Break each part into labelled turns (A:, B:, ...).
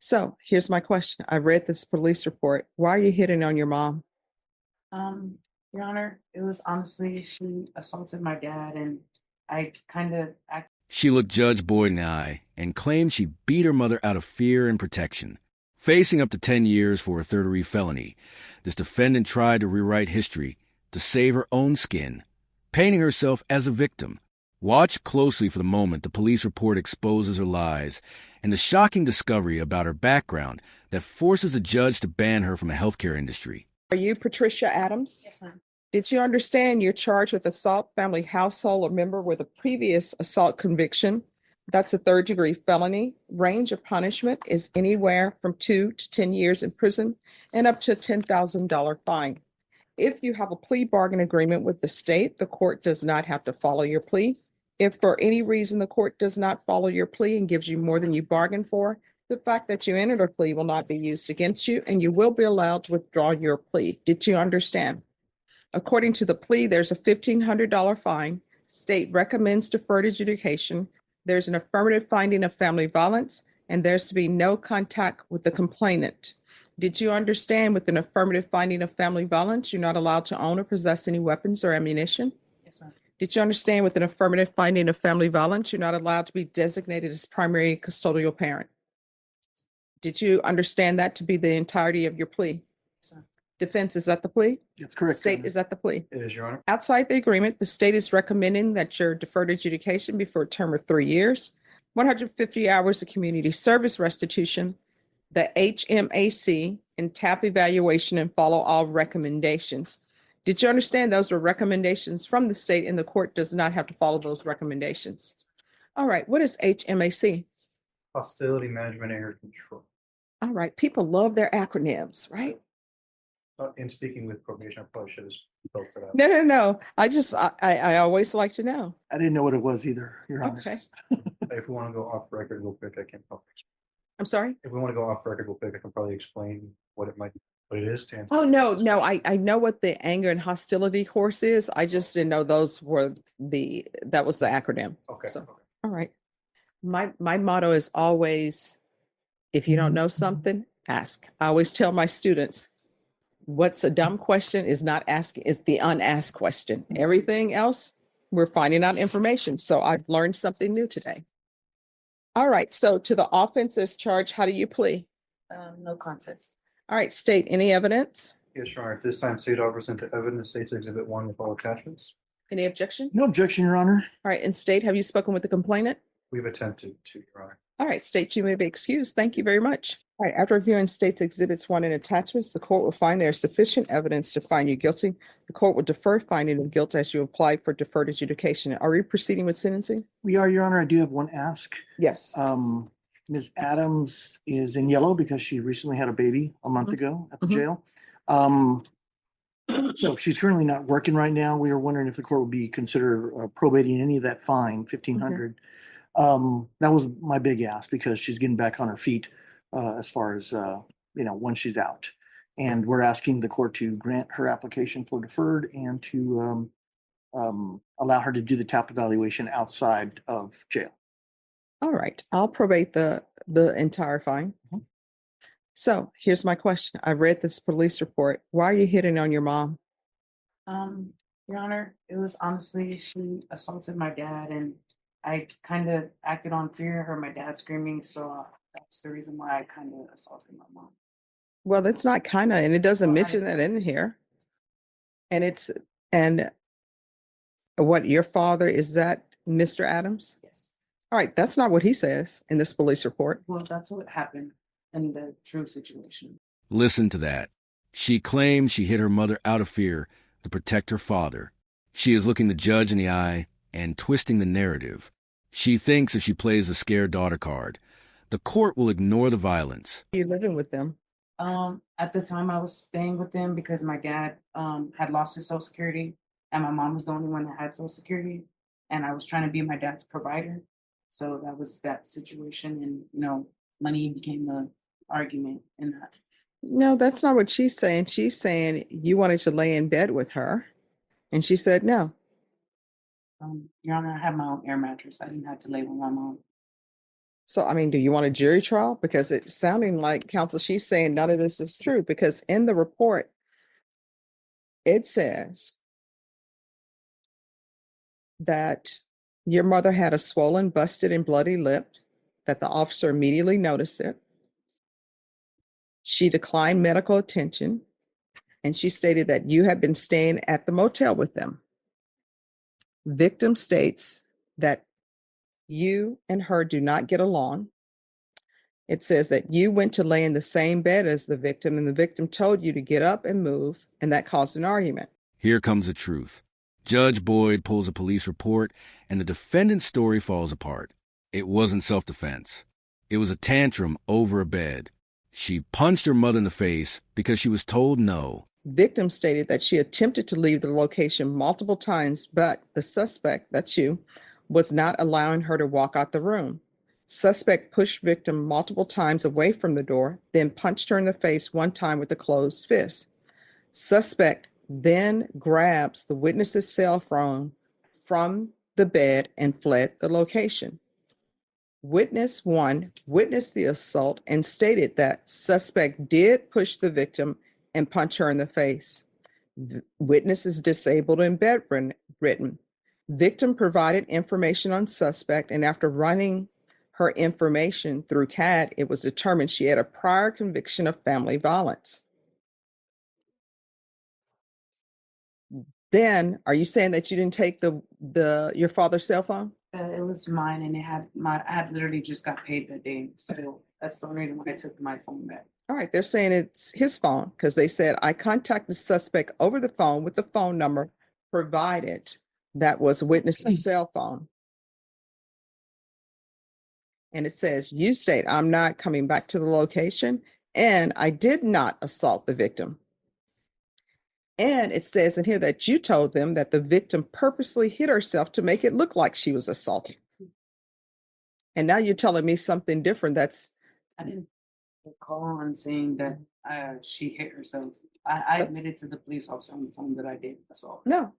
A: So here's my question. I read this police report. Why are you hitting on your mom?
B: Um, Your Honor, it was honestly she assaulted my dad, and I kind of act.
C: She looked Judge Boyd in the eye and claimed she beat her mother out of fear and protection. Facing up to 10 years for a third-degree felony, this defendant tried to rewrite history to save her own skin, painting herself as a victim. Watch closely for the moment the police report exposes her lies and the shocking discovery about her background that forces a judge to ban her from the healthcare industry.
A: Are you Patricia Adams?
B: Yes, ma'am.
A: Did you understand you're charged with assault, family, household, or member with a previous assault conviction? That's a third-degree felony. Range of punishment is anywhere from 2 to 10 years in prison and up to a $10,000 fine. If you have a plea bargain agreement with the state, the court does not have to follow your plea. If for any reason the court does not follow your plea and gives you more than you bargained for, the fact that you entered a plea will not be used against you, and you will be allowed to withdraw your plea. Did you understand? According to the plea, there's a $1,500 fine. State recommends deferred adjudication. There's an affirmative finding of family violence, and there's to be no contact with the complainant. Did you understand with an affirmative finding of family violence, you're not allowed to own or possess any weapons or ammunition?
B: Yes, ma'am.
A: Did you understand with an affirmative finding of family violence, you're not allowed to be designated as primary custodial parent? Did you understand that to be the entirety of your plea?
B: Yes, ma'am.
A: Defense, is that the plea?
D: That's correct. Your
A: State,
D: Honor.
A: is that the plea?
D: It is, Your Honor.
A: Outside the agreement, the state is recommending that your deferred adjudication be for a term of 3 years, 150 hours of community service restitution, the HMAC, and TAP evaluation, and follow all recommendations. Did you understand those are recommendations from the state and the court does not have to follow those recommendations? All right, what is HMAC?
D: Hostility Management Area Control.
A: All right, people love their acronyms, right?
D: In speaking with probation, I probably should have spelled it out.
A: No. I always like to know.
E: I didn't know what it was either, Your Honor.
A: Okay,
D: If we want to go off record real quick, I can probably.
A: I'm sorry.
D: If we want to go off record real quick, I can probably explain what it is to answer.
A: Oh, no, I know what the anger and hostility course is. I just didn't know those were that was the acronym.
D: Okay.
A: So,
D: Okay.
A: all right. My motto is always, if you don't know something, ask. I always tell my students, what's a dumb question is not asking, is the unasked question. Everything else, we're finding out information. So I've learned something new today. All right, so to the offenses charge, how do you plea?
B: No contest.
A: All right, state any evidence?
D: Yes, Your Honor. At this time, state offers into evidence State's Exhibit 1 with all attachments.
A: Any objection?
E: No objection, Your Honor.
A: All right, and state, have you spoken with the complainant?
D: We've attempted to, Your Honor.
A: All right, state, you may be excused. Thank you very much. All right, after reviewing state's exhibits 1 and attachments, the court will find there is sufficient evidence to find you guilty. The court will defer finding of guilt as you apply for deferred adjudication. Are we proceeding with sentencing?
E: We are, Your Honor. I do have one ask.
A: Yes.
E: Ms. Adams is in yellow because she recently had a baby a month ago at the
A: Mhm.
E: jail. So she's currently not working right now. We were wondering if the court would be consider probating any of that fine, 1,500. That was my big ask because she's getting back on her feet as far as when she's out. And we're asking the court to grant her application for deferred and to allow her to do the TAP evaluation outside of jail.
A: All right, I'll probate the entire fine. So here's my question. I read this police report. Why are you hitting on your mom?
B: Your Honor, it was honestly she assaulted my dad, and I kind of acted on fear, heard my dad screaming, so that's the reason why I kind of assaulted my mom.
A: Well, that's not kind of, and it doesn't
B: Well,
A: mention that in here. And what, your father, is that Mr. Adams?
B: Yes.
A: All right, that's not what he says in this police report.
B: Well, that's what happened in the true situation.
C: Listen to that. She claims she hit her mother out of fear to protect her father. She is looking the judge in the eye and twisting the narrative. She thinks if she plays the scared daughter card, the court will ignore the violence.
A: Are you living with them?
B: At the time I was staying with them because my dad had lost his Social Security, and my mom was the only one that had Social Security, and I was trying to be my dad's provider. So that was that situation, and money became a argument in that.
A: No, that's not what she's saying. She's saying you wanted to lay in bed with her, and she said no.
B: Your Honor, I had my own air mattress. I didn't have to lay with my mom.
A: So, I mean, do you want a jury trial? Because it's sounding like counsel, she's saying none of this is true because in the report, it says that your mother had a swollen, busted, and bloody lip, that the officer immediately noticed it. She declined medical attention, and she stated that you had been staying at the motel with them. Victim states that you and her do not get along. It says that you went to lay in the same bed as the victim, and the victim told you to get up and move, and that caused an argument.
C: Here comes the truth. Judge Boyd pulls a police report, and the defendant's story falls apart. It wasn't self-defense. It was a tantrum over a bed. She punched her mother in the face because she was told no.
A: Victim stated that she attempted to leave the location multiple times, but the suspect, that's you, was not allowing her to walk out the room. Suspect pushed victim multiple times away from the door, then punched her in the face one time with a closed fist. Suspect then grabs the witness's cell phone from the bed and fled the location. Witness 1 witnessed the assault and stated that suspect did push the victim and punch her in the face. Witness is disabled and bedridden. Victim provided information on suspect, and after running her information through CAD, it was determined she had a prior conviction of family violence. Then, are you saying that you didn't take your father's cell phone?
B: It was mine, and I had literally just got paid that day, so that's the only reason why I took my phone back.
A: All right, they're saying it's his phone because they said I contacted the suspect over the phone with the phone number provided that was witness's cell phone. And it says, you state I'm not coming back to the location and I did not assault the victim. And it says in here that you told them that the victim purposely hit herself to make it look like she was assaulted. And now you're telling me something different.
B: I didn't call on saying that she hit herself. I admitted to the police officer on the phone that I did assault.
A: No,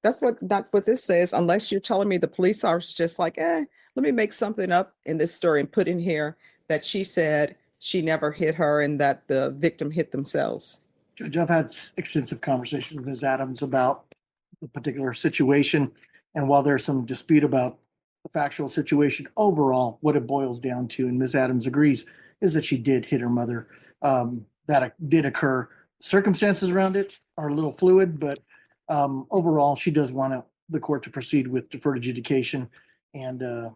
A: that's not what this says, unless you're telling me the police officer just like, let me make something up in this story and put in here that she said she never hit her and that the victim hit themselves.
E: Judge, I've had extensive conversations with Ms. Adams about the particular situation. And while there's some dispute about the factual situation, overall, what it boils down to, and Ms. Adams agrees, is that she did hit her mother. That did occur. Circumstances around it are a little fluid, but overall, she does want the court to proceed with deferred adjudication. And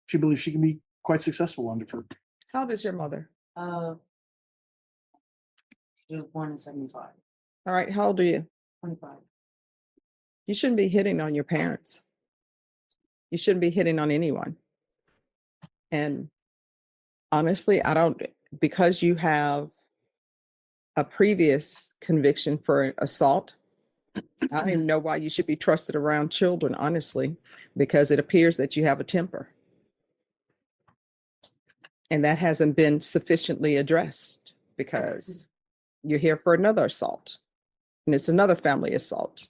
E: she believes she can be quite successful on deferred.
A: How old is your mother?
B: She was born in 75.
A: All right, how old are you?
B: 25.
A: You shouldn't be hitting on your parents. You shouldn't be hitting on anyone. And honestly, because you have a previous conviction for assault, I don't even know why you should be trusted around children, honestly, because it appears that you have a temper. And that hasn't been sufficiently addressed because you're here for another assault. And it's another family assault.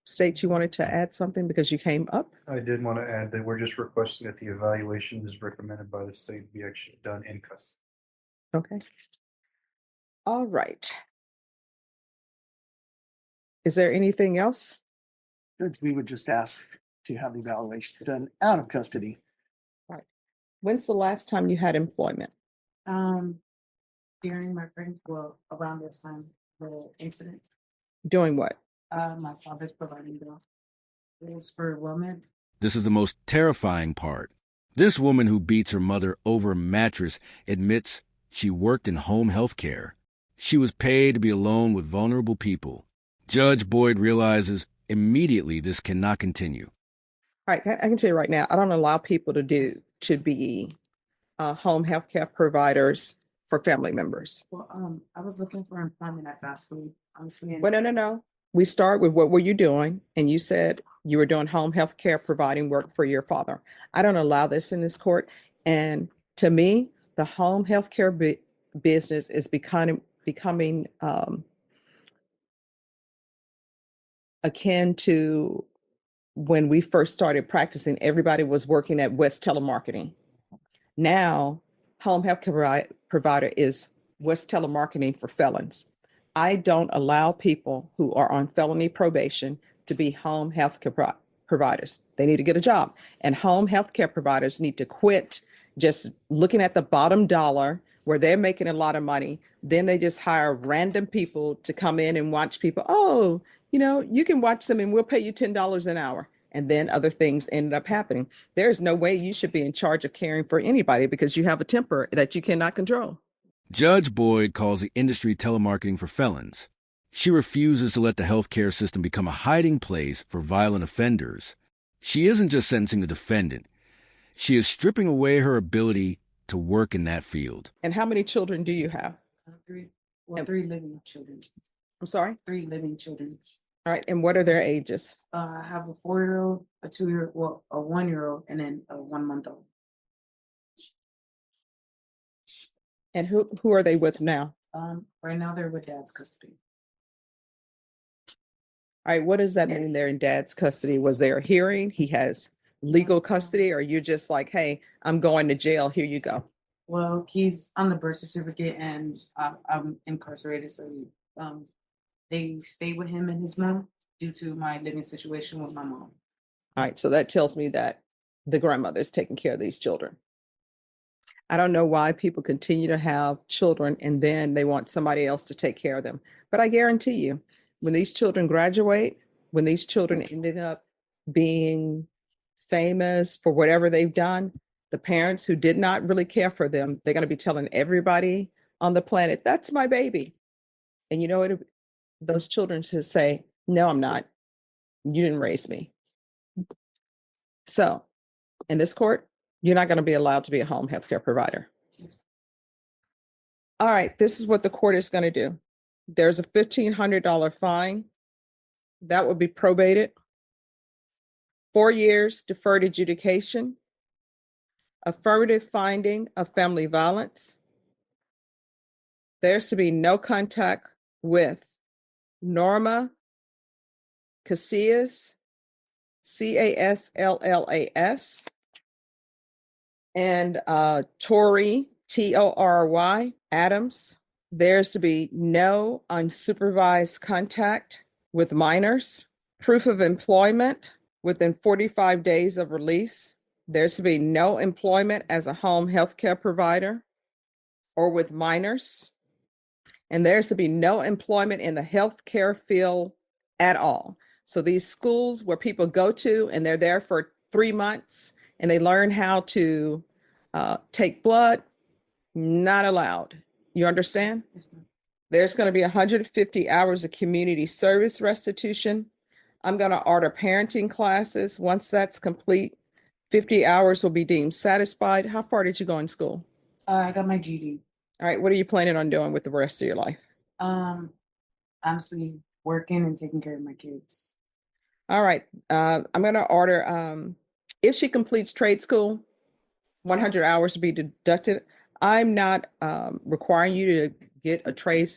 A: State, you wanted to add something because you came up?
D: I did want to add that we're just requesting that the evaluation is recommended by the state be actually done in custody.
A: Okay. All right. Is there anything else?
E: Judge, we would just ask to have the evaluation done out of custody.
A: When's the last time you had employment?
B: During my around this time, the incident.
A: Doing what?
B: My father's providing bill. It was for women.
C: This is the most terrifying part. This woman who beats her mother over a mattress admits she worked in home health care. She was paid to be alone with vulnerable people. Judge Boyd realizes immediately this cannot continue.
A: All right, I can tell you right now, I don't allow people to be home health care providers for family members.
B: Well, I was looking for employment at fast food, honestly.
A: Well, no. We start with what were you doing? And you said you were doing home health care providing work for your father. I don't allow this in this court. And to me, the home health care business is becoming akin to when we first started practicing, everybody was working at West Telemarketing. Now, home health care provider is West Telemarketing for felons. I don't allow people who are on felony probation to be home health care providers. They need to get a job. And home health care providers need to quit just looking at the bottom dollar where they're making a lot of money. Then they just hire random people to come in and watch people. Oh, you can watch them and we'll pay you $10 an hour. And then other things ended up happening. There's no way you should be in charge of caring for anybody because you have a temper that you cannot control.
C: Judge Boyd calls the industry telemarketing for felons. She refuses to let the healthcare system become a hiding place for violent offenders. She isn't just sentencing the defendant. She is stripping away her ability to work in that field.
A: And how many children do you have?
B: Three living children.
A: I'm sorry?
B: 3 living children.
A: All right. And what are their ages?
B: I have a 4-year-old, a 2-year, well, a 1-year-old, and then a 1-month-old.
A: And who are they with now?
B: Right now they're with dad's custody.
A: All right. What does that mean they're in dad's custody? Was there a hearing? He has legal custody, or you're just like, hey, I'm going to jail. Here you go.
B: Well, he's on the birth certificate and I'm incarcerated. So they stay with him and his mom due to my living situation with my mom.
A: All right. So that tells me that the grandmother's taking care of these children. I don't know why people continue to have children and then they want somebody else to take care of them. But I guarantee you, when these children graduate, when these children ended up being famous for whatever they've done, the parents who did not really care for them, they're going to be telling everybody on the planet, that's my baby. And you know what? Those children should say, no, I'm not. You didn't raise me. So in this court, you're not going to be allowed to be a home health care provider. All right, this is what the court is going to do. There's a $1,500 fine. That would be probated. 4 years deferred adjudication. Affirmative finding of family violence. There's to be no contact with Norma Casillas, Cassallas, and Tory, Tory Adams. There's to be no unsupervised contact with minors. Proof of employment within 45 days of release. There's to be no employment as a home health care provider or with minors. And there's to be no employment in the healthcare field at all. So these schools where people go to and they're there for 3 months and they learn how to take blood, not allowed. You understand? There's going to be 150 hours of community service restitution. I'm going to order parenting classes. Once that's complete, 50 hours will be deemed satisfied. How far did you go in school?
B: I got my GD.
A: All right. What are you planning on doing with the rest of your life?
B: Honestly, working and taking care of my kids.
A: All right. I'm going to order, if she completes trade school, 100 hours will be deducted. I'm not requiring you to get a trade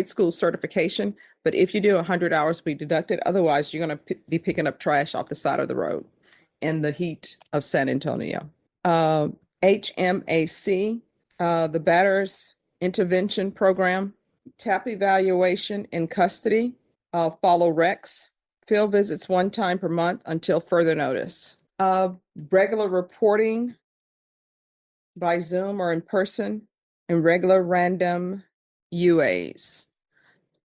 A: school certification, but if you do, 100 hours will be deducted. Otherwise, you're going to be picking up trash off the side of the road in the heat of San Antonio. HMAC, the Batter's Intervention Program, TAP evaluation in custody, follow recs, field visits 1 time per month until further notice. Regular reporting by Zoom or in person, and regular random UAs.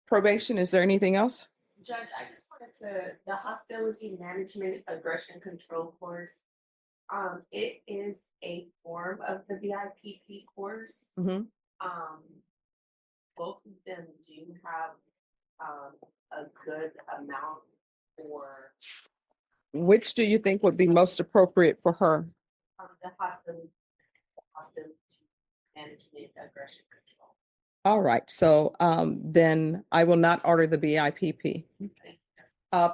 A: Probation, is there anything else?
F: Judge, I just wanted the hostility management aggression control course. It is a form of the VIPP course.
A: Mm-hmm.
F: Both of them do have a good amount for.
A: Which do you think would be most appropriate for her?
F: The hostility management aggression control.
A: All right, so then I will not order the BIPP.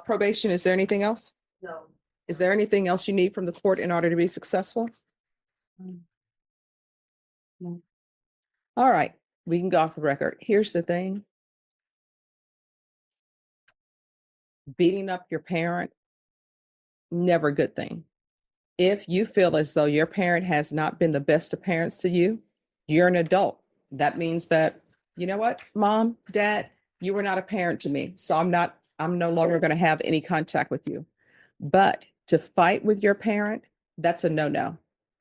A: Probation, is there anything else?
F: No.
A: Is there anything else you need from the court in order to be successful?
B: No.
A: All right, we can go off the record. Here's the thing. Beating up your parent Never a good thing. If you feel as though your parent has not been the best of parents to you, you're an adult. That means that, you know what, mom, dad, you were not a parent to me. So I'm no longer going to have any contact with you. But to fight with your parent, that's a no-no.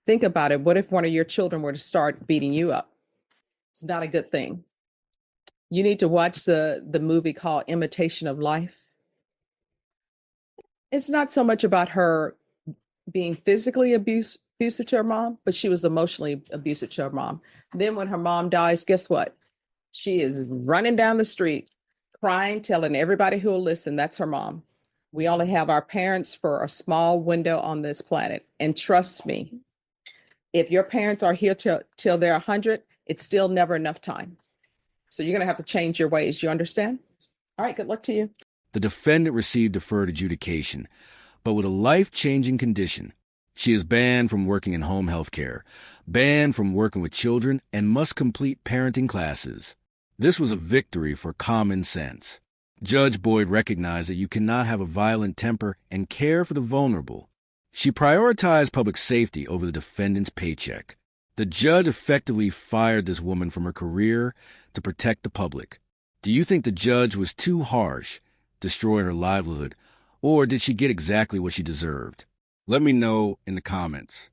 A: Think about it. What if one of your children were to start beating you up? It's not a good thing. You need to watch the movie called Imitation of Life. It's not so much about her being physically abusive to her mom, but she was emotionally abusive to her mom. Then when her mom dies, guess what? She is running down the street, crying, telling everybody who will listen, that's her mom. We only have our parents for a small window on this planet. And trust me, if your parents are here till they're 100, it's still never enough time. So you're going to have to change your ways. You understand? All right, good luck to you.
C: The defendant received deferred adjudication, but with a life-changing condition. She is banned from working in home health care, banned from working with children, and must complete parenting classes. This was a victory for common sense. Judge Boyd recognized that you cannot have a violent temper and care for the vulnerable. She prioritized public safety over the defendant's paycheck. The judge effectively fired this woman from her career to protect the public. Do you think the judge was too harsh, destroying her livelihood, or did she get exactly what she deserved? Let me know in the comments.